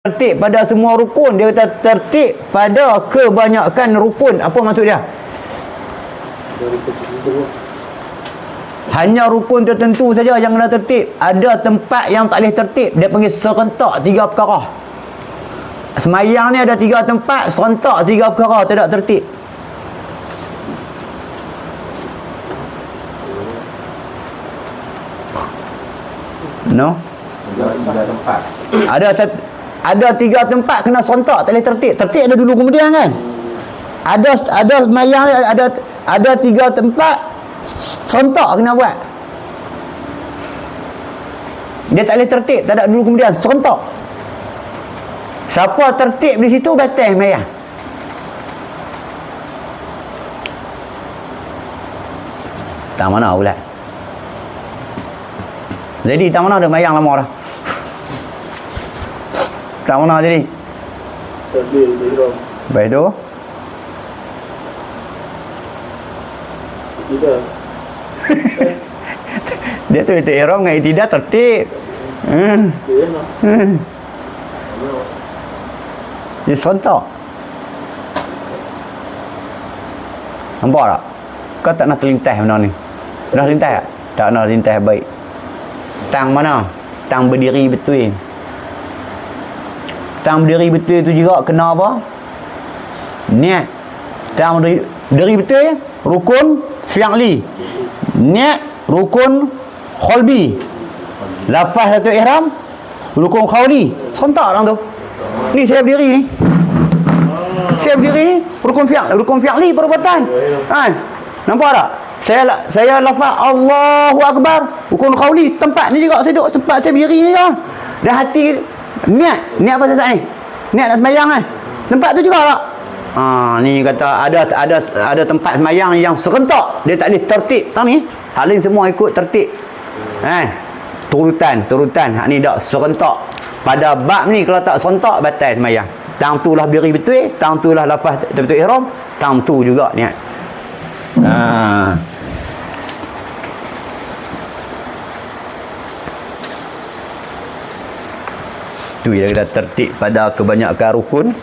tertib pada semua rukun. Dia kata tertib pada kebanyakan rukun. Apa maksud dia? Hanya rukun tertentu saja yang kena tertib. Ada tempat yang tak boleh tertib. Dia panggil serentak 3 perkara. Semayang ni ada 3 tempat, serentak 3 perkara tidak tertib. No? Ada 3 tempat kena serentak tak boleh tertib. Tertib ada dulu kemudian kan? Ada semayang ada 3 tempat serentak kena buat. Dia tak boleh tertib, tak ada dulu kemudian, serentak. Siapa tertib di situ batal semayang. Tak mana pula. Jadi tak mana ada semayang lama dah. Tak mana jadi. Baik tu. Dia tu itu ihram dengan tidak tertib. Dia serentak. Nampak tak? Kau tak nak terlintas benda ni. Dah lintas tak? Tak nak lintas baik. Tang mana? Tang berdiri betul. Tang berdiri betul tu juga kena apa? Niat. Tang berdiri betul, rukun fi'li. Niat, rukun qalbi. Lafaz satu ihram, rukun qawli. Serentak orang tu. Ni saya berdiri ni. Saya berdiri ni, rukun fi'li perbuatan. Kan? Nampak tak? Saya lafaz Allahu Akbar, rukun qawli, tempat ni juga saya duduk, tempat saya berdiri ni juga. Dan hati niat apa saat ni? Niat nak sembahyang kan? Tempat tu juga tak? Ni kata ada tempat sembahyang yang serentak, dia tak boleh tertib. Tahu ni? Hal lain semua ikut tertib. Kan? Turutan. Hak ni dak serentak. Pada bab ni kalau tak serentak batal sembahyang. Tang tu lah berdiri betul, tang tu lah lafaz betul ihram, tang tu juga niat. Tu dia kata tertib pada kebanyakan rukun.